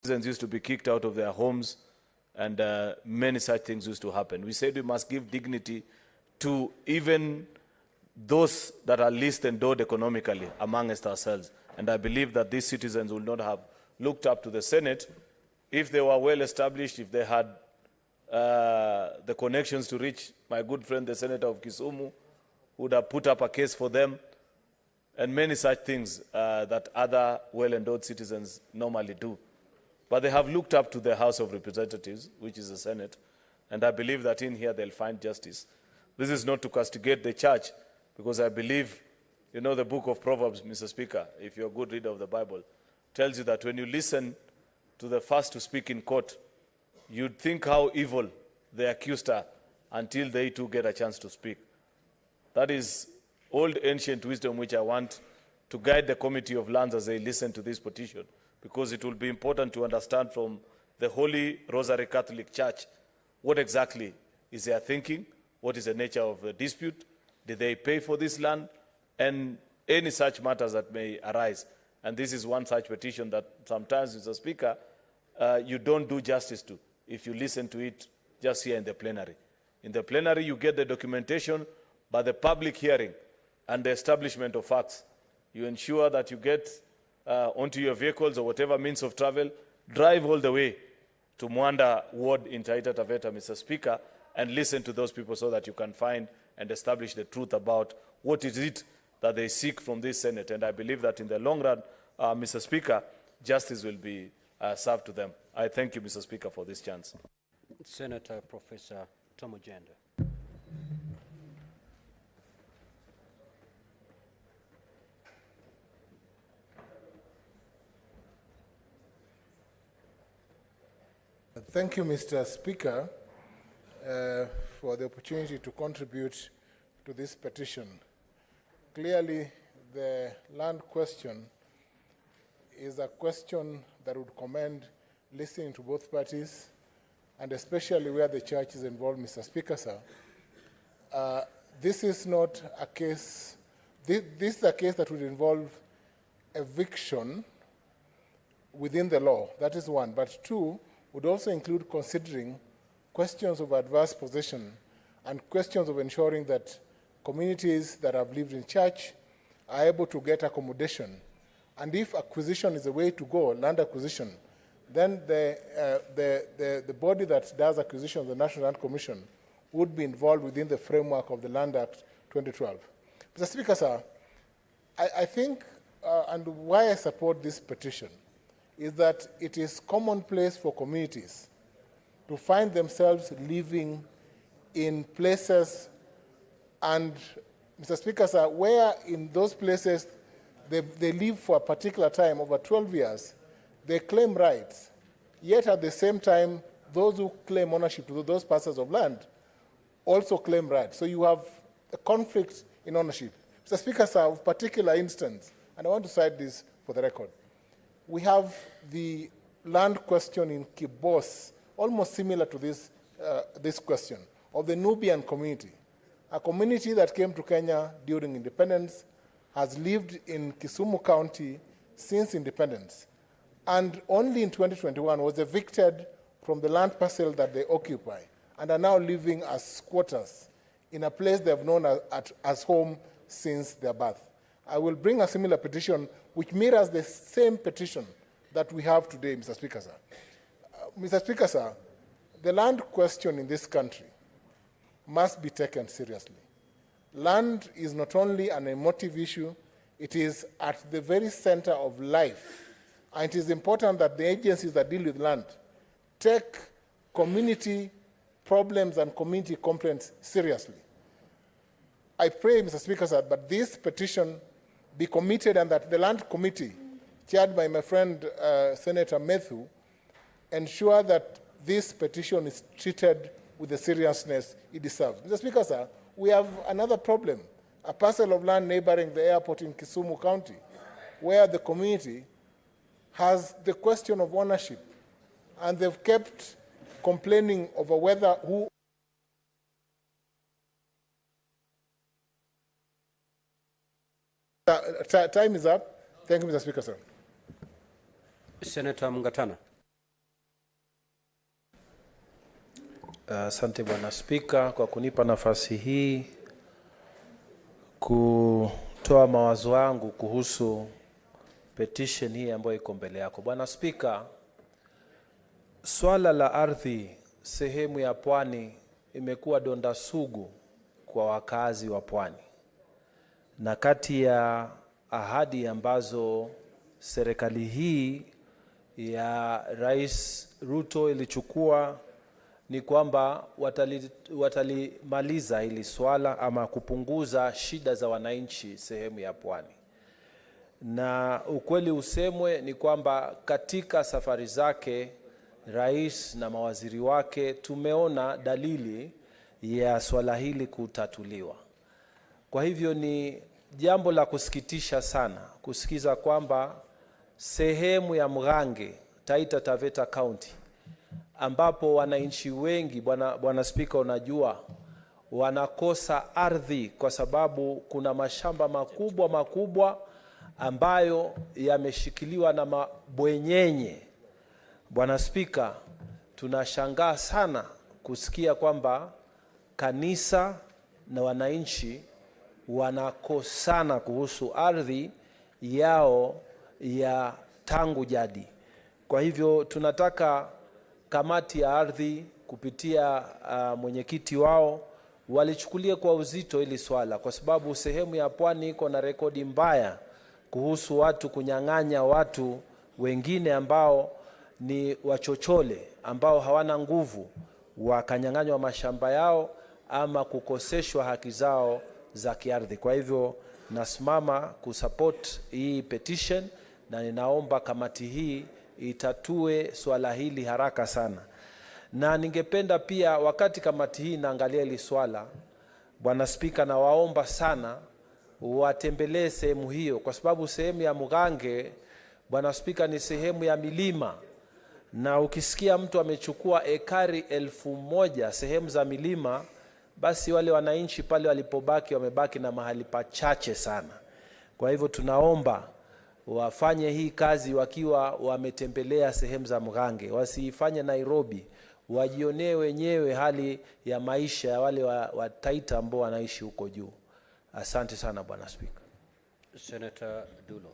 Citizens used to be kicked out of their homes, and many such things used to happen. We said we must give dignity to even those that are least endowed economically amongst ourselves. And I believe that these citizens would not have looked up to the Senate if they were well established, if they had the connections to reach my good friend, the Senator of Kisumu, who would have put up a case for them, and many such things that other well-endowed citizens normally do. But they have looked up to the House of Representatives, which is the Senate, and I believe that in here they'll find justice. This is not to castigate the church, because I believe, you know, the book of Proverbs, Mr. Speaker, if you're a good reader of the Bible, tells you that when you listen to the first to speak in court, you'd think how evil the accused are until they too get a chance to speak. That is old ancient wisdom which I want to guide the Committee of Lands as they listen to this petition, because it will be important to understand from the Holy Rosary Catholic Church what exactly is their thinking, what is the nature of the dispute, did they pay for this land, and any such matters that may arise. And this is one such petition that sometimes, Mr. Speaker, you don't do justice to if you listen to it just here in the plenary. In the plenary, you get the documentation, but the public hearing and the establishment of facts, you ensure that you get onto your vehicles or whatever means of travel, drive all the way to Mwanda Ward in Taita Taveta, Mr. Speaker, and listen to those people so that you can find and establish the truth about what is it that they seek from this Senate. And I believe that in the long run, Mr. Speaker, justice will be served to them. I thank you, Mr. Speaker, for this chance. Senator Professor Tom Ojenda. Thank you, Mr. Speaker, for the opportunity to contribute to this petition. Clearly, the land question is a question that would commend listening to both parties, and especially where the church is involved, Mr. Speaker, sir. This is not a case, this is a case that would involve eviction within the law, that is one. But two, would also include considering questions of adverse possession and questions of ensuring that communities that have lived in church are able to get accommodation. And if acquisition is the way to go, land acquisition, then the body that does acquisition, the National Land Commission, would be involved within the framework of the Land Act 2012. Mr. Speaker, sir, I think, and why I support this petition, is that it is commonplace for communities to find themselves living in places, and, Mr. Speaker, sir, where in those places they live for a particular time, over 12 years, they claim rights, yet at the same time, those who claim ownership to those parcels of land also claim rights. So you have a conflict in ownership. Mr. Speaker, sir, of particular instance, and I want to cite this for the record, we have the land question in Kibos, almost similar to this question, of the Nubian community, a community that came to Kenya during independence, has lived in Kisumu County since independence, and only in 2021 was evicted from the land parcel that they occupy, and are now living as squatters in a place they have known as home since their birth. I will bring a similar petition which mirrors the same petition that we have today, Mr. Speaker, sir. Mr. Speaker, sir, the land question in this country must be taken seriously. Land is not only an emotive issue, it is at the very center of life. And it is important that the agencies that deal with land take community problems and community complaints seriously. I pray, Mr. Speaker, sir, that this petition be committed and that the Land Committee, chaired by my friend Senator Methu, ensure that this petition is treated with the seriousness it deserves. Mr. Speaker, sir, we have another problem, a parcel of land neighboring the airport in Kisumu County, where the community has the question of ownership, and they've kept complaining over whether who time is up. Thank you, Mr. Speaker, sir. Senator Mungatana. Asante Bwana Spika kwa kunipa nafasi hii kutoa mawazo yangu kuhusu petition hii ambayo iko mbele yako. Bwana Spika, swala la ardhi sehemu ya pwani imekuwa donda sugu kwa wakazi wa pwani. Na kati ya ahadi ambazo serikali hii ya Rais Ruto ilichukua ni kwamba watalimaliza hili swala ama kupunguza shida za wananchi sehemu ya pwani. Na ukweli usemwe ni kwamba katika safari zake rais na mawaziri wake tumeona dalili ya swala hili kutatuliwa. Kwa hivyo ni jambo la kusikitisha sana kusikiza kwamba sehemu ya Mgange, Taita Taveta County, ambapo wananchi wengi, Bwana Spika, unajua wanakosa ardhi kwa sababu kuna mashamba makubwa ambayo yameshikiliwa na mabwenyenye. Bwana Spika, tunashangaa sana kusikia kwamba kanisa na wananchi wanakosana kuhusu ardhi yao ya tangu jadi. Kwa hivyo tunataka kamati ya ardhi kupitia mwenyekiti wao walichukulie kwa uzito hili swala, kwa sababu sehemu ya pwani iko na rekodi mbaya kuhusu watu kunyang'anya watu wengine ambao ni wachochole, ambao hawana nguvu, wakanyang'anywa mashamba yao ama kukoseshwa haki zao za kiardhi. Kwa hivyo nasimama kusupport hii petition na ninaomba kamati hii itatue swala hili haraka sana. Na ningependa pia wakati kamati hii inaangalia hili swala, Bwana Spika, na waomba sana watembelee sehemu hiyo, kwa sababu sehemu ya Mgange, Bwana Spika, ni sehemu ya milima. Na ukisikia mtu amechukua ekari 1000 sehemu za milima, basi wale wananchi pale walipobaki wamebaki na mahali pachache sana. Kwa hivyo tunaomba wafanye hii kazi wakiwa wametembelea sehemu za Mgange, wasiifanye Nairobi, wajionee wenyewe hali ya maisha ya wale wa Taita ambao wanaishi huko juu. Asante sana Bwana Spika. Senator Dulo.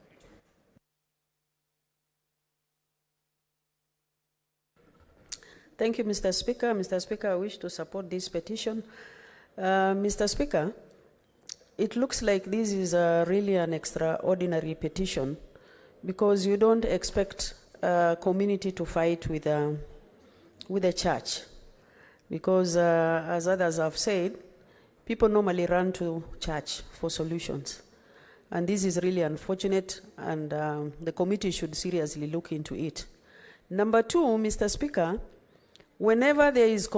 Thank you, Mr. Speaker. Mr. Speaker, I wish to support this petition. Mr. Speaker, it looks like this is really an extraordinary petition, because you don't expect a community to fight with a church. Because as others have said, people normally run to church for solutions. And this is really unfortunate, and the committee should seriously look into it. Number two, Mr. Speaker, whenever there is a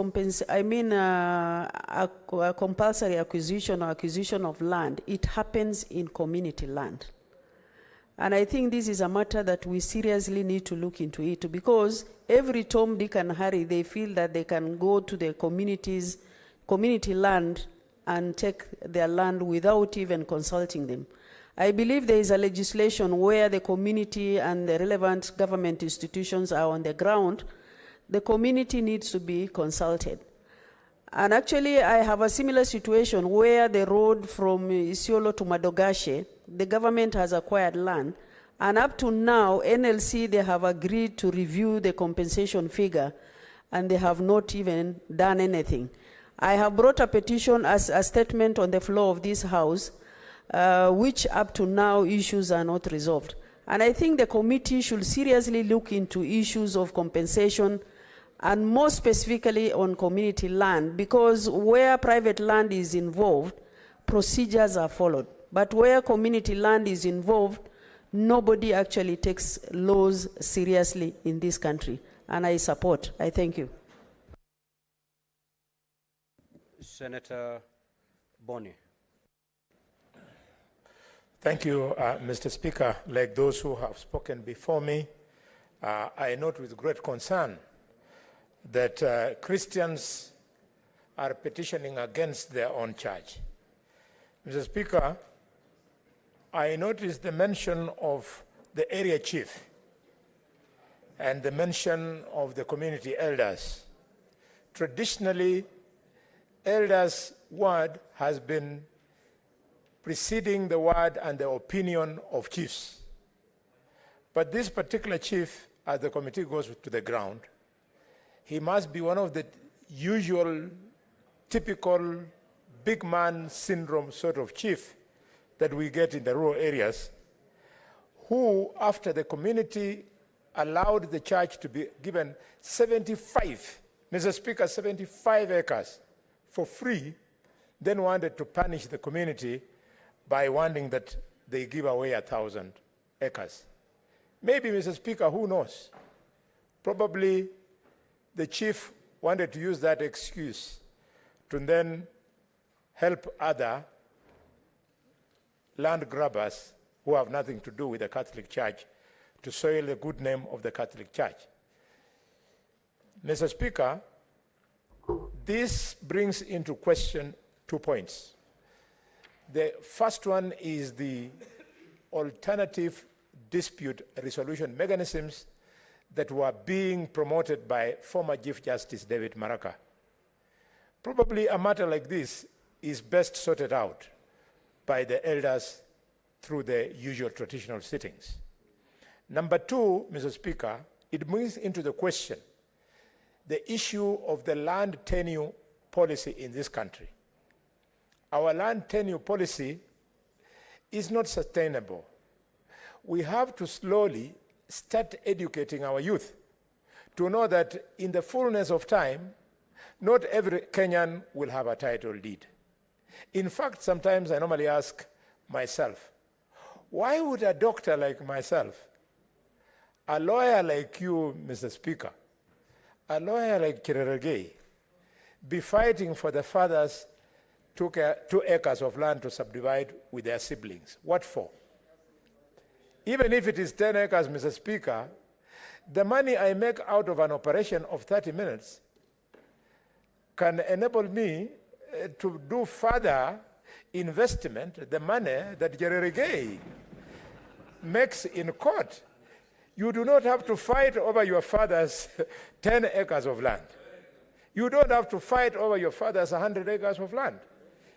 compulsory acquisition or acquisition of land, it happens in community land. And I think this is a matter that we seriously need to look into it, because every Tom, Dick and Harry, they feel that they can go to the community land and take their land without even consulting them. I believe there is a legislation where the community and the relevant government institutions are on the ground. The community needs to be consulted. And actually, I have a similar situation where the road from Isiolo to Madogashe, the government has acquired land, and up to now, NLC, they have agreed to review the compensation figure, and they have not even done anything. I have brought a petition as a statement on the floor of this House, which up to now issues are not resolved. And I think the committee should seriously look into issues of compensation, and more specifically on community land, because where private land is involved, procedures are followed. But where community land is involved, nobody actually takes laws seriously in this country. And I support. I thank you. Senator Boni. Thank you, Mr. Speaker. Like those who have spoken before me, I note with great concern that Christians are petitioning against their own church. Mr. Speaker, I noticed the mention of the area chief and the mention of the community elders traditionally, elders' word has been preceding the word and the opinion of chiefs. But this particular chief, as the committee goes to the ground, he must be one of the usual, typical big man syndrome sort of chief that we get in the rural areas, who, after the community allowed the church to be given 75, Mr. Speaker, 75 acres for free, then wanted to punish the community by wanting that they give away 1,000 acres. Maybe, Mr. Speaker, who knows? Probably the chief wanted to use that excuse to then help other land grabbers who have nothing to do with the Catholic Church to soil the good name of the Catholic Church. Mr. Speaker, this brings into question 2 points. The first one is the alternative dispute resolution mechanisms that were being promoted by former Chief Justice David Maraca. Probably a matter like this is best sorted out by the elders through the usual traditional sittings. Number two, Mr. Speaker, it brings into the question the issue of the land tenure policy in this country. Our land tenure policy is not sustainable. We have to slowly start educating our youth to know that in the fullness of time, not every Kenyan will have a title deed. In fact, sometimes I normally ask myself, why would a doctor like myself, a lawyer like you, Mr. Speaker, a lawyer like Kirerege, be fighting for the father's 2 acres of land to subdivide with their siblings? What for? Even if it is 10 acres, Mr. Speaker, the money I make out of an operation of 30 minutes can enable me to do further investment, the money that Jerry makes in court. You do not have to fight over your father's 10 acres of land. You don't have to fight over your father's 100 acres of land.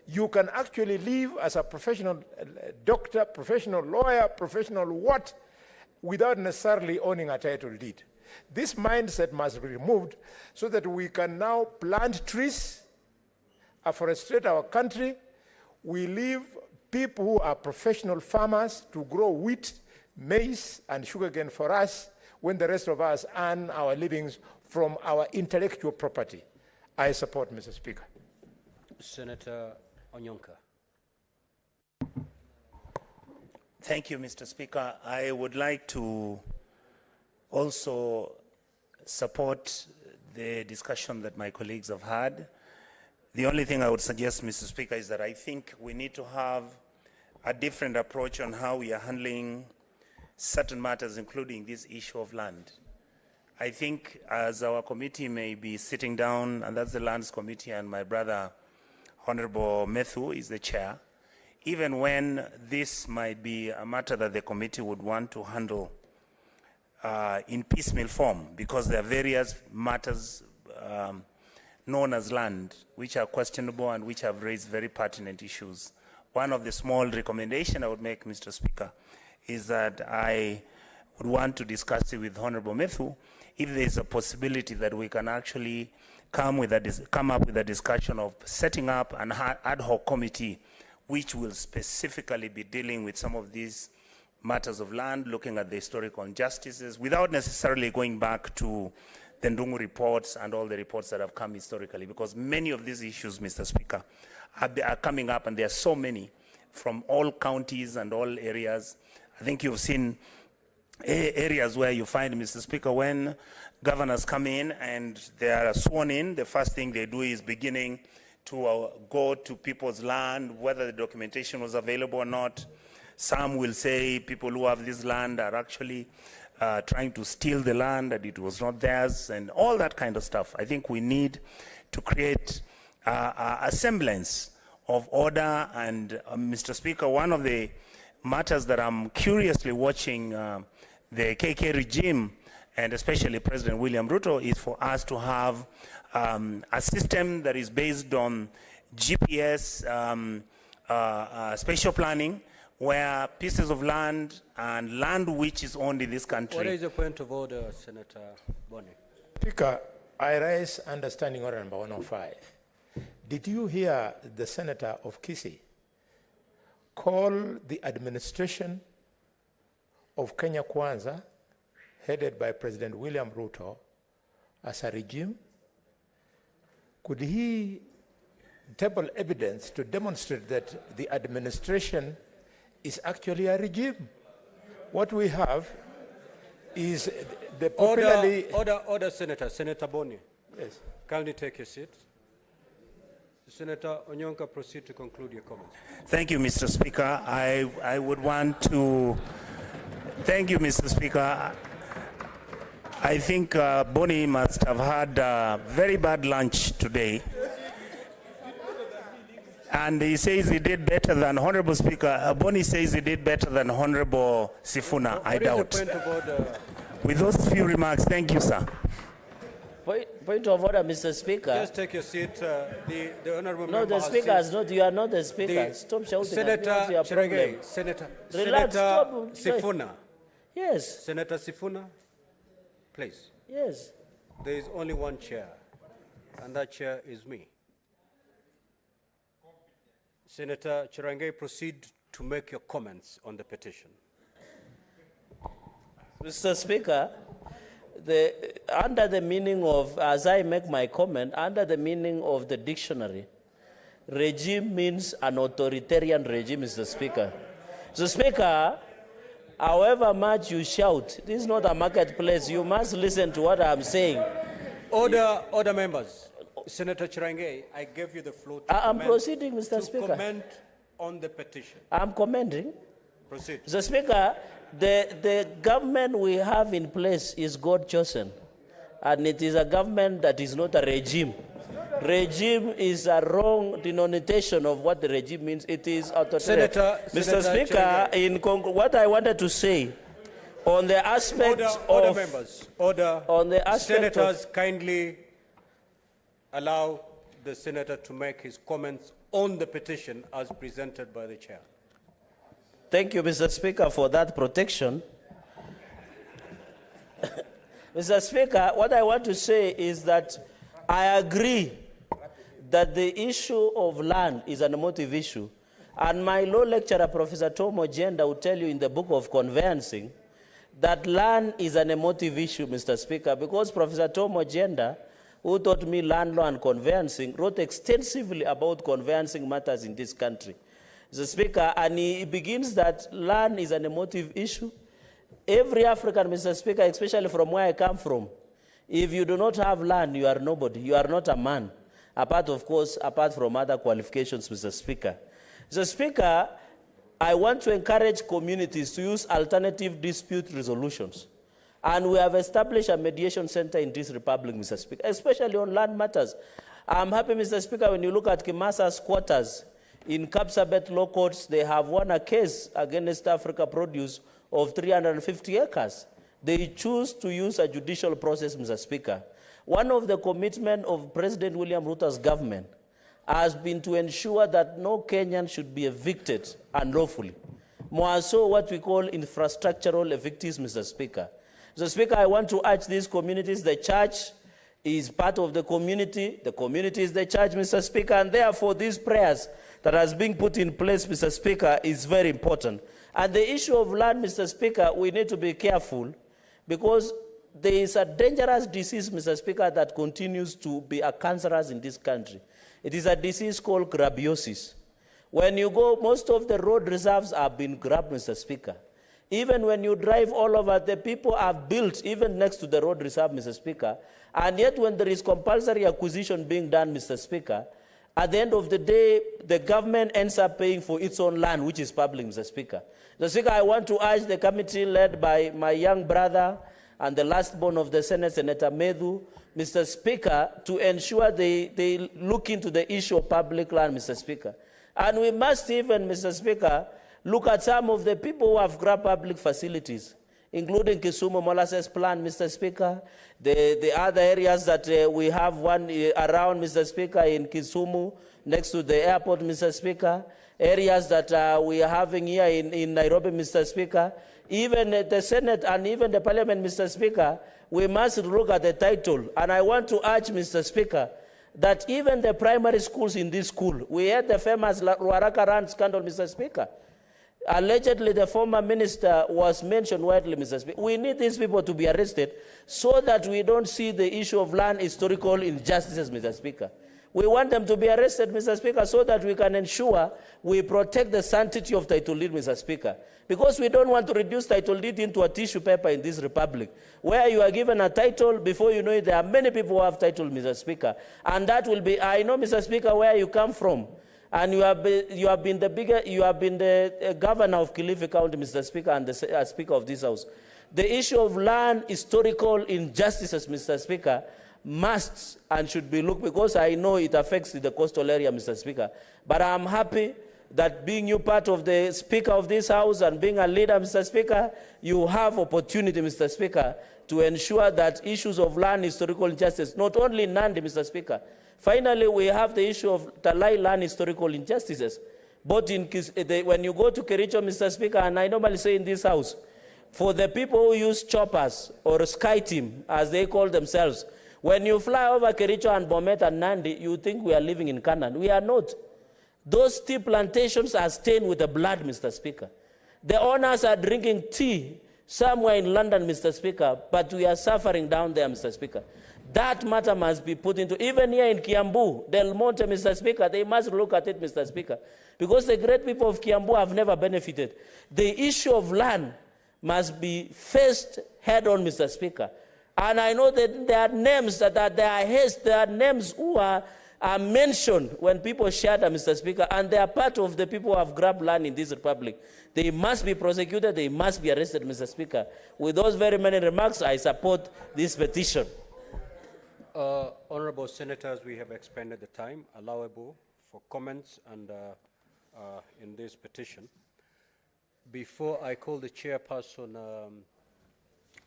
You can actually live as a professional doctor, professional lawyer, professional what, without necessarily owning a title deed. This mindset must be removed so that we can now plant trees, afforestate our country. We leave people who are professional farmers to grow wheat, maize, and sugarcane for us when the rest of us earn our livings from our intellectual property. I support, Mr. Speaker. Senator Onyonka. Thank you, Mr. Speaker. I would like to also support the discussion that my colleagues have had. The only thing I would suggest, Mr. Speaker, is that I think we need to have a different approach on how we are handling certain matters, including this issue of land. I think as our committee may be sitting down, and that's the Lands Committee, and my brother, Honorable Methu, is the chair, even when this might be a matter that the committee would want to handle in piecemeal form, because there are various matters known as land which are questionable and which have raised very pertinent issues. One of the small recommendations I would make, Mr. Speaker, is that I would want to discuss it with Honorable Methu if there is a possibility that we can actually come up with a discussion of setting up an ad hoc committee which will specifically be dealing with some of these matters of land, looking at the historical injustices, without necessarily going back to the Ndungu reports and all the reports that have come historically, because many of these issues, Mr. Speaker, are coming up, and there are so many from all counties and all areas. I think you've seen areas where you find, Mr. Speaker, when governors come in and they are sworn in, the first thing they do is beginning to go to people's land, whether the documentation was available or not. Some will say people who have this land are actually trying to steal the land, that it was not theirs, and all that kind of stuff. I think we need to create a semblance of order. And Mr. Speaker, one of the matters that I'm curiously watching the KK regime and especially President William Ruto, is for us to have a system that is based on GPS spatial planning, where pieces of land and land which is owned in this country. What is the point of order, Senator Boni? Speaker, I raise understanding order number 105. Did you hear the senator of Kisii call the administration of Kenya Kwanza, headed by President William Ruto, as a regime? Could he table evidence to demonstrate that the administration is actually a regime? What we have is the popularly... Order, Senator. Senator Boni. Yes. Kindly take your seat. Senator Onyonka, proceed to conclude your comments. Thank you, Mr. Speaker. I would want to... Thank you, Mr. Speaker. I think Boni must have had a very bad lunch today. And he says he did better than Honorable Speaker. Boni says he did better than Honorable Sifuna. I doubt. What is the point of order? With those few remarks, thank you, sir. Point of order, Mr. Speaker. Just take your seat. The Honorable No, member the has Speaker is said- not. You are not the Speaker. The Stop shouting. Senator at me. What's your problem? Cherengei, Senator Relax, stop. Sifuna. Yes, Senator Sifuna, please. yes. There is only one chair, and that chair is me. Senator Cherengei, proceed to make your comments on the petition. Mr. Speaker, under the meaning of, as I make my comment, under the meaning of the dictionary, regime means an authoritarian regime, Mr. Speaker. Mr. Speaker, however much you shout, this is not a marketplace. You must listen to what I'm saying. Order, members. Senator Cherengei, I gave you the floor to I'm comment, proceeding, Mr. Speaker. comment on the petition. I'm commenting. Proceed. Mr. Speaker, the government we have in place is God-chosen, and it is a government that is not a regime. Regime is a wrong denotation of what the regime means. It is authoritarian. Mr. Speaker, what I wanted to say on the aspect order of... members. Order. On the aspect Senators, kindly allow the senator to make his comments on the petition as presented by the chair. Thank you, Mr. Speaker, for that protection. Mr. Speaker, what I want to say is that I agree that the issue of land is an emotive issue. And my law lecturer, Professor Tom Ojenda, will tell you in the book of conveyancing that land is an emotive issue, Mr. Speaker, because Professor Tom Ojenda, who taught me land law and conveyancing, wrote extensively about conveyancing matters in this country. Mr. Speaker, and he begins that land is an emotive issue. Every African, Mr. Speaker, especially from where I come from, if you do not have land, you are nobody. You are not a man. Apart, of course, apart from other qualifications, Mr. Speaker. Mr. Speaker, I want to encourage communities to use alternative dispute resolutions. And we have established a mediation center in this republic, Mr. Speaker, especially on land matters. I'm happy, Mr. Speaker, when you look at Kimasa's quarters in Kapsabet law courts, they have won a case against Africa Produce of 350 acres. They choose to use a judicial process, Mr. Speaker. One of the commitments of President William Ruto's government has been to ensure that no Kenyan should be evicted unlawfully. More so what we call infrastructural evictees, Mr. Speaker. Mr. Speaker, I want to urge these communities. The church is part of the community is the church, Mr. Speaker, and therefore these prayers that has been put in place, Mr. Speaker, is very important. And the issue of land, Mr. Speaker, we need to be careful because there is a dangerous disease, Mr. Speaker, that continues to be a cancerous in this country. It is a disease called grabiosis. When you go, most of the road reserves have been grabbed, Mr. Speaker. Even when you drive all over, the people have built even next to the road reserve, Mr. Speaker. And yet when there is compulsory acquisition being done, Mr. Speaker, at the end of the day, the government ends up paying for its own land, which is public, Mr. Speaker. Mr. Speaker, I want to urge the committee led by my young brother and the last born of the Senate, Senator Medhu, Mr. Speaker, to ensure they look into the issue of public land, Mr. Speaker. And we must even, Mr. Speaker, look at some of the people who have grabbed public facilities. including Kisumu molasses plant, Mr. Speaker. The other areas that we have one around, Mr. Speaker, in Kisumu, next to the airport, Mr. Speaker. Areas that we are having here in Nairobi, Mr. Speaker. Even the Senate and even the Parliament, Mr. Speaker, we must look at the title. And I want to urge, Mr. Speaker, that even the primary schools in this school, we had the famous Ruaraka Run scandal, Mr. Speaker. Allegedly, the former minister was mentioned widely, Mr. Speaker. We need these people to be arrested so that we don't see the issue of land historical injustices, Mr. Speaker. We want them to be arrested, Mr. Speaker, so that we can ensure we protect the sanctity of title deed, Mr. Speaker. Because we don't want to reduce title deed into a tissue paper in this republic, where you are given a title, before you know it, there are many people who have title, Mr. Speaker. And that will be, I know, Mr. Speaker, where you come from. And you have been the governor of Kilifi County, Mr. Speaker, and the Speaker of this House. The issue of land historical injustices, Mr. Speaker, must and should be looked, because I know it affects the coastal area, Mr. Speaker. But I'm happy that being you part of the Speaker of this House and being a leader, Mr. Speaker, you have opportunity, Mr. Speaker, to ensure that issues of land historical injustice, not only in Nandi, Mr. Speaker. Finally, we have the issue of Talai land historical injustices. Both in when you go to Kericho, Mr. Speaker, and I normally say in this House, for the people who use choppers or sky team, as they call themselves, when you fly over Kericho and Bomet and Nandi, you think we are living in Canaan. We are not. Those tea plantations are stained with the blood, Mr. Speaker. The owners are drinking tea somewhere in London, Mr. Speaker, but we are suffering down there, Mr. Speaker. That matter must be put into, even here in Kiambu, Del Monte, Mr. Speaker, they must look at it, Mr. Speaker, because the great people of Kiambu have never benefited. The issue of land must be faced head on, Mr. Speaker. And I know that there are names there are names who are mentioned when people share them, Mr. Speaker, and they are part of the people who have grabbed land in this republic. They must be prosecuted, they must be arrested, Mr. Speaker. With those very many remarks, I support this petition. Honorable Senators, we have expanded the time allowable for comments and in this petition. Before I call the chairperson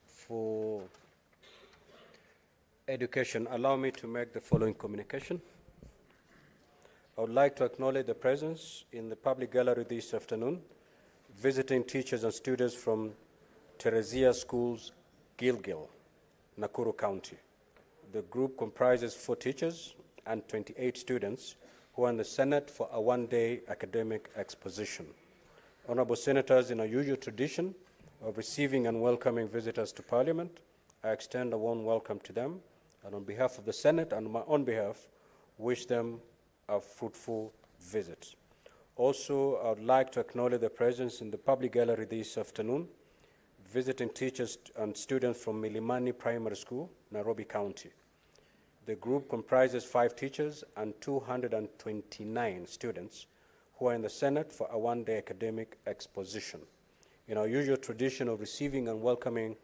for education, allow me to make the following communication. I would like to acknowledge the presence in the public gallery this afternoon, visiting teachers and students from Teresia Schools, Gilgil, Nakuru County. The group comprises 4 teachers and 28 students who are in the Senate for a one-day academic exposition. Honorable Senators, in our usual tradition of receiving and welcoming visitors to Parliament, I extend a warm welcome to them, and on behalf of the Senate and my own behalf, wish them a fruitful visit. Also, I would like to acknowledge the presence in the public gallery this afternoon, visiting teachers and students from Milimani Primary School, Nairobi County. The group comprises 5 teachers and 229 students who are in the Senate for a one-day academic exposition. In our usual tradition of receiving and welcoming